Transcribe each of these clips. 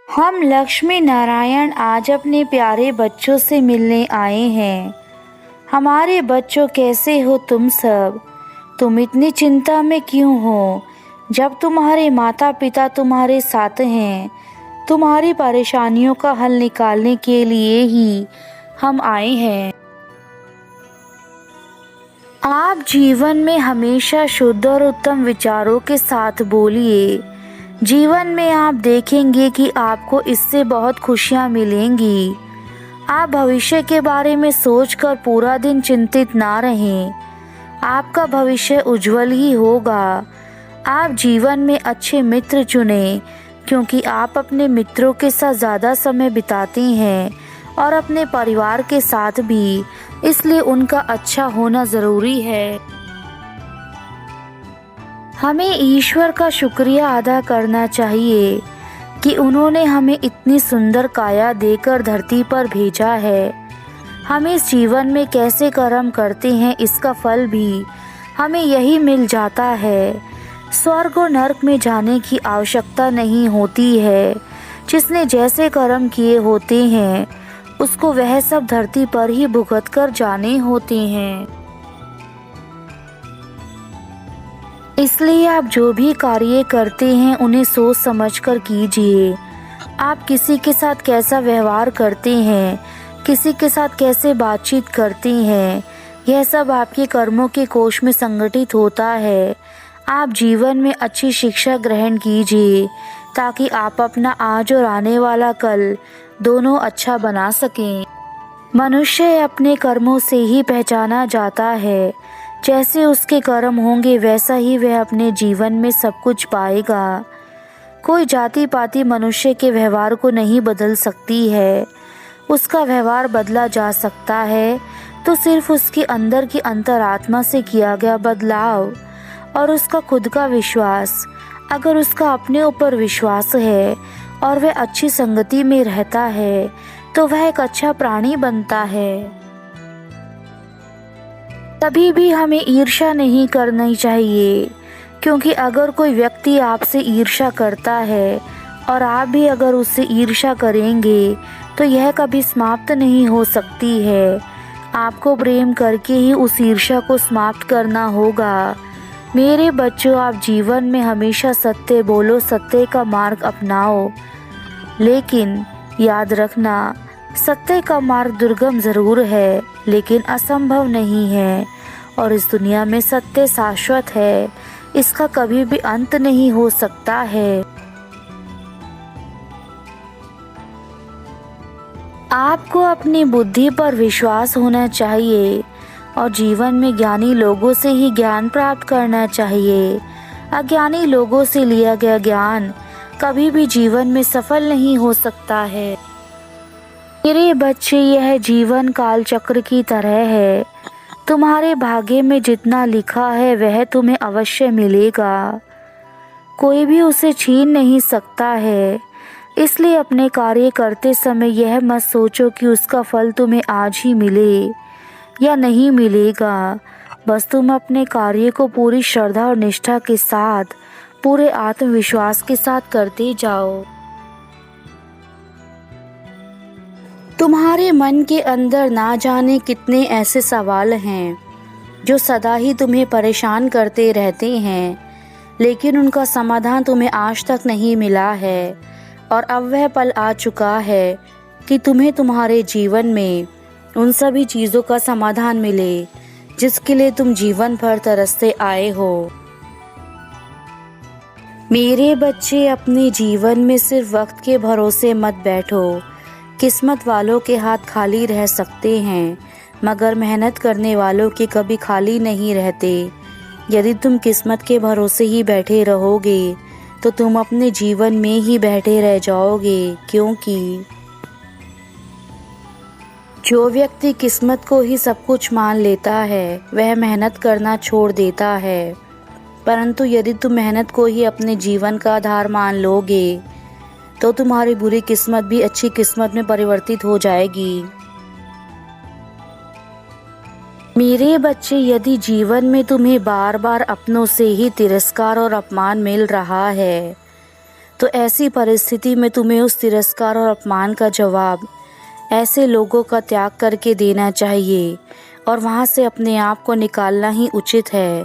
हम लक्ष्मी नारायण आज अपने प्यारे बच्चों से मिलने आए हैं। हमारे बच्चों, कैसे हो तुम सब? तुम इतनी चिंता में क्यों हो, जब तुम्हारे माता पिता तुम्हारे साथ हैं? तुम्हारी परेशानियों का हल निकालने के लिए ही हम आए हैं। आप जीवन में हमेशा शुद्ध और उत्तम विचारों के साथ बोलिए। जीवन में आप देखेंगे कि आपको इससे बहुत खुशियाँ मिलेंगी। आप भविष्य के बारे में सोचकर पूरा दिन चिंतित ना रहें। आपका भविष्य उज्जवल ही होगा। आप जीवन में अच्छे मित्र चुनें, क्योंकि आप अपने मित्रों के साथ ज़्यादा समय बिताते हैं और अपने परिवार के साथ भी, इसलिए उनका अच्छा होना ज़रूरी है। हमें ईश्वर का शुक्रिया अदा करना चाहिए कि उन्होंने हमें इतनी सुंदर काया देकर धरती पर भेजा है। हम इस जीवन में कैसे कर्म करते हैं, इसका फल भी हमें यही मिल जाता है। स्वर्ग और नरक में जाने की आवश्यकता नहीं होती है। जिसने जैसे कर्म किए होते हैं, उसको वह सब धरती पर ही भुगत कर जाने होते हैं। इसलिए आप जो भी कार्य करते हैं, उन्हें सोच समझकर कीजिए। आप किसी के साथ कैसा व्यवहार करते हैं, किसी के साथ कैसे बातचीत करते हैं, यह सब आपके कर्मों के कोष में संगठित होता है। आप जीवन में अच्छी शिक्षा ग्रहण कीजिए, ताकि आप अपना आज और आने वाला कल दोनों अच्छा बना सकें। मनुष्य अपने कर्मों से ही पहचाना जाता है। जैसे उसके कर्म होंगे, वैसा ही वह अपने जीवन में सब कुछ पाएगा। कोई जाति पाति मनुष्य के व्यवहार को नहीं बदल सकती है। उसका व्यवहार बदला जा सकता है तो सिर्फ उसके अंदर की अंतरात्मा से किया गया बदलाव और उसका खुद का विश्वास। अगर उसका अपने ऊपर विश्वास है और वह अच्छी संगति में रहता है, तो वह एक अच्छा प्राणी बनता है। कभी भी हमें ईर्ष्या नहीं करनी चाहिए, क्योंकि अगर कोई व्यक्ति आपसे ईर्ष्या करता है और आप भी अगर उससे ईर्ष्या करेंगे, तो यह कभी समाप्त नहीं हो सकती है। आपको प्रेम करके ही उस ईर्ष्या को समाप्त करना होगा। मेरे बच्चों, आप जीवन में हमेशा सत्य बोलो, सत्य का मार्ग अपनाओ, लेकिन याद रखना, सत्य का मार्ग दुर्गम जरूर है, लेकिन असंभव नहीं है। और इस दुनिया में सत्य शाश्वत है, इसका कभी भी अंत नहीं हो सकता है। आपको अपनी बुद्धि पर विश्वास होना चाहिए और जीवन में ज्ञानी लोगों से ही ज्ञान प्राप्त करना चाहिए। अज्ञानी लोगों से लिया गया ज्ञान कभी भी जीवन में सफल नहीं हो सकता है। मेरे बच्चे, यह जीवन काल चक्र की तरह है। तुम्हारे भाग्य में जितना लिखा है, वह तुम्हें अवश्य मिलेगा। कोई भी उसे छीन नहीं सकता है। इसलिए अपने कार्य करते समय यह मत सोचो कि उसका फल तुम्हें आज ही मिले या नहीं मिलेगा। बस तुम अपने कार्य को पूरी श्रद्धा और निष्ठा के साथ, पूरे आत्मविश्वास के साथ करते जाओ। तुम्हारे मन के अंदर ना जाने कितने ऐसे सवाल हैं जो सदा ही तुम्हें परेशान करते रहते हैं, लेकिन उनका समाधान तुम्हें आज तक नहीं मिला है। और अब वह पल आ चुका है कि तुम्हें तुम्हारे जीवन में उन सभी चीज़ों का समाधान मिले जिसके लिए तुम जीवन भर तरसते आए हो। मेरे बच्चे, अपने जीवन में सिर्फ वक्त के भरोसे मत बैठो। किस्मत वालों के हाथ खाली रह सकते हैं, मगर मेहनत करने वालों के कभी खाली नहीं रहते। यदि तुम किस्मत के भरोसे ही बैठे रहोगे, तो तुम अपने जीवन में ही बैठे रह जाओगे, क्योंकि जो व्यक्ति किस्मत को ही सब कुछ मान लेता है, वह मेहनत करना छोड़ देता है। परंतु यदि तुम मेहनत को ही अपने जीवन का आधार मान लोगे, तो तुम्हारी बुरी किस्मत भी अच्छी किस्मत में परिवर्तित हो जाएगी। मेरे बच्चे, यदि जीवन में तुम्हें बार बार अपनों से ही तिरस्कार और अपमान मिल रहा है, तो ऐसी परिस्थिति में तुम्हें उस तिरस्कार और अपमान का जवाब ऐसे लोगों का त्याग करके देना चाहिए और वहाँ से अपने आप को निकालना ही उचित है।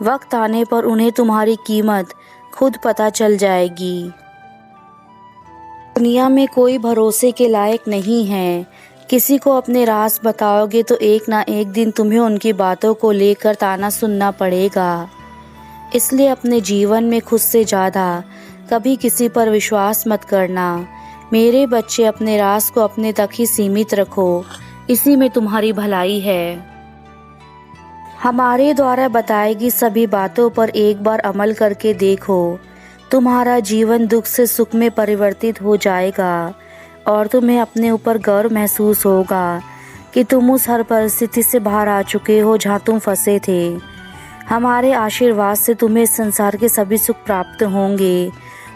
वक्त आने पर उन्हें तुम्हारी कीमत खुद पता चल जाएगी। दुनिया में कोई भरोसे के लायक नहीं है। किसी को अपने राज बताओगे तो एक ना एक दिन तुम्हें उनकी बातों को लेकर ताना सुनना पड़ेगा। इसलिए अपने जीवन में खुद से ज़्यादा कभी किसी पर विश्वास मत करना। मेरे बच्चे, अपने राज को अपने तक ही सीमित रखो, इसी में तुम्हारी भलाई है। हमारे द्वारा बताई गई सभी बातों पर एक बार अमल करके देखो, तुम्हारा जीवन दुख से सुख में परिवर्तित हो जाएगा और तुम्हें अपने ऊपर गर्व महसूस होगा कि तुम उस हर परिस्थिति से बाहर आ चुके हो जहाँ तुम फंसे थे। हमारे आशीर्वाद से तुम्हें इस संसार के सभी सुख प्राप्त होंगे।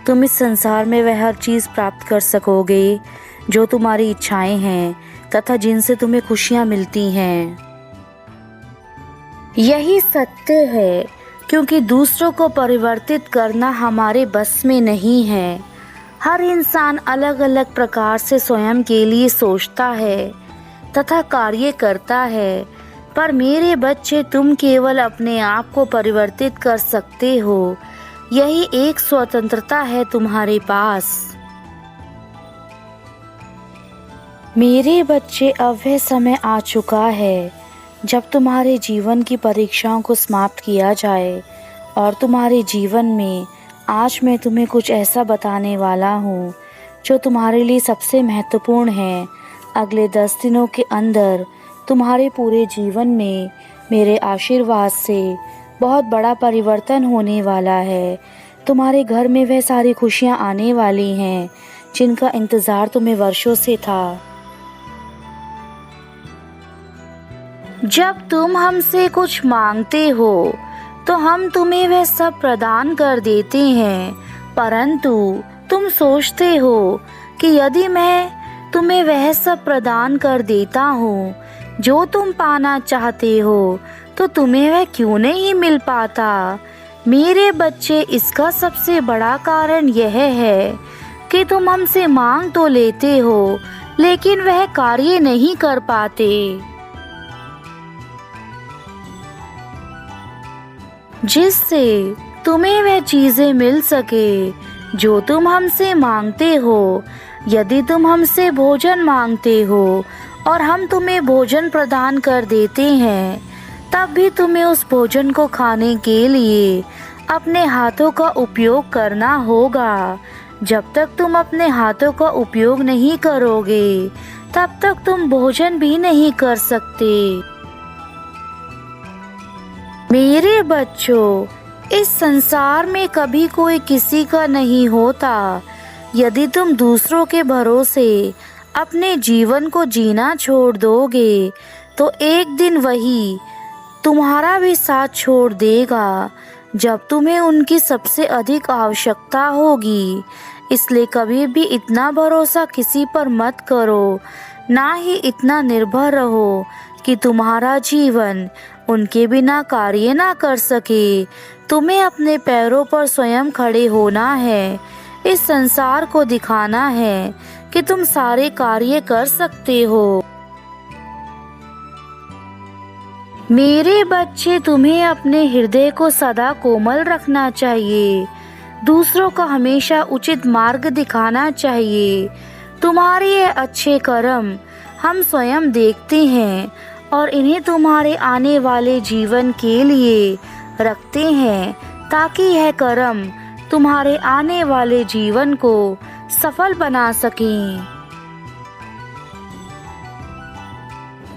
तुम इस संसार में वह हर चीज़ प्राप्त कर सकोगे जो तुम्हारी इच्छाएं हैं तथा जिनसे तुम्हें खुशियाँ मिलती हैं। यही सत्य है, क्योंकि दूसरों को परिवर्तित करना हमारे बस में नहीं है। हर इंसान अलग अलग प्रकार से स्वयं के लिए सोचता है तथा कार्य करता है, पर मेरे बच्चे, तुम केवल अपने आप को परिवर्तित कर सकते हो। यही एक स्वतंत्रता है तुम्हारे पास। मेरे बच्चे, अब वह समय आ चुका है जब तुम्हारे जीवन की परीक्षाओं को समाप्त किया जाए और तुम्हारे जीवन में आज मैं तुम्हें कुछ ऐसा बताने वाला हूँ जो तुम्हारे लिए सबसे महत्वपूर्ण है। अगले 10 दिनों के अंदर तुम्हारे पूरे जीवन में मेरे आशीर्वाद से बहुत बड़ा परिवर्तन होने वाला है। तुम्हारे घर में वह सारी खुशियाँ आने वाली हैं जिनका इंतज़ार तुम्हें वर्षों से था। जब तुम हमसे कुछ मांगते हो तो हम तुम्हें वह सब प्रदान कर देते हैं, परंतु तुम सोचते हो कि यदि मैं तुम्हें वह सब प्रदान कर देता हूँ जो तुम पाना चाहते हो तो तुम्हें वह क्यों नहीं मिल पाता। मेरे बच्चे, इसका सबसे बड़ा कारण यह है कि तुम हमसे मांग तो लेते हो लेकिन वह कार्य नहीं कर पाते। जिससे तुम्हें वह चीजें मिल सके जो तुम हमसे मांगते हो। यदि तुम हमसे भोजन मांगते हो और हम तुम्हें भोजन प्रदान कर देते हैं, तब भी तुम्हें उस भोजन को खाने के लिए अपने हाथों का उपयोग करना होगा। जब तक तुम अपने हाथों का उपयोग नहीं करोगे, तब तक तुम भोजन भी नहीं कर सकते। मेरे बच्चों, इस संसार में कभी कोई किसी का नहीं होता। यदि तुम दूसरों के भरोसे अपने जीवन को जीना छोड़ दोगे तो एक दिन वही तुम्हारा भी साथ छोड़ देगा जब तुम्हें उनकी सबसे अधिक आवश्यकता होगी। इसलिए कभी भी इतना भरोसा किसी पर मत करो, ना ही इतना निर्भर रहो कि तुम्हारा जीवन उनके बिना कार्य ना कर सके। तुम्हें अपने पैरों पर स्वयं खड़े होना है। इस संसार को दिखाना है कि तुम सारे कार्य कर सकते हो। मेरे बच्चे, तुम्हें अपने हृदय को सदा कोमल रखना चाहिए। दूसरों को हमेशा उचित मार्ग दिखाना चाहिए। तुम्हारे ये अच्छे कर्म हम स्वयं देखते हैं और इन्हें तुम्हारे आने वाले जीवन के लिए रखते हैं, ताकि यह कर्म तुम्हारे आने वाले जीवन को सफल बना सकें।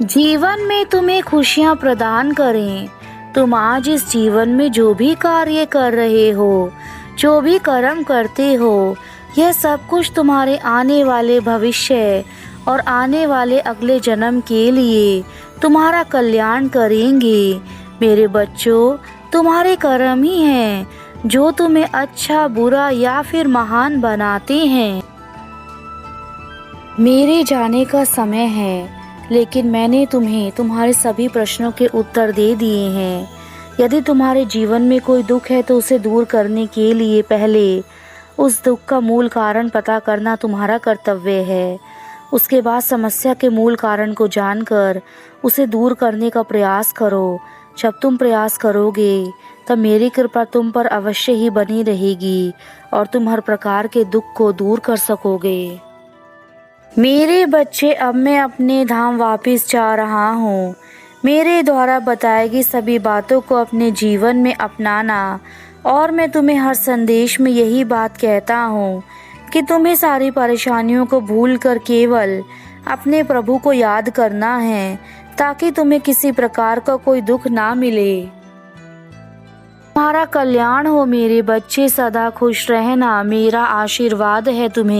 जीवन में तुम्हें खुशियां प्रदान करें। तुम आज इस जीवन में जो भी कार्य कर रहे हो, जो भी कर्म करते हो, यह सब कुछ तुम्हारे आने वाले भविष्य और आने वाले अगले जन्म के लिए तुम्हारा कल्याण करेंगे। मेरे बच्चों, तुम्हारे कर्म ही हैं जो तुम्हें अच्छा, बुरा या फिर महान बनाते हैं। मेरे जाने का समय है, लेकिन मैंने तुम्हें तुम्हारे सभी प्रश्नों के उत्तर दे दिए हैं। यदि तुम्हारे जीवन में कोई दुख है तो उसे दूर करने के लिए पहले उस दुख का मूल कारण पता करना तुम्हारा कर्तव्य है। उसके बाद समस्या के मूल कारण को जानकर उसे दूर करने का प्रयास करो। जब तुम प्रयास करोगे तब मेरी कृपा तुम पर अवश्य ही बनी रहेगी और तुम हर प्रकार के दुख को दूर कर सकोगे। मेरे बच्चे, अब मैं अपने धाम वापस जा रहा हूँ। मेरे द्वारा बताई गई सभी बातों को अपने जीवन में अपनाना, और मैं तुम्हें हर संदेश में यही बात कहता हूँ कि तुम्हें सारी परेशानियों को भूलकर केवल अपने प्रभु को याद करना है, ताकि तुम्हें किसी प्रकार का कोई दुख ना मिले। तुम्हारा कल्याण हो मेरे बच्चे, सदा खुश रहना, मेरा आशीर्वाद है तुम्हें।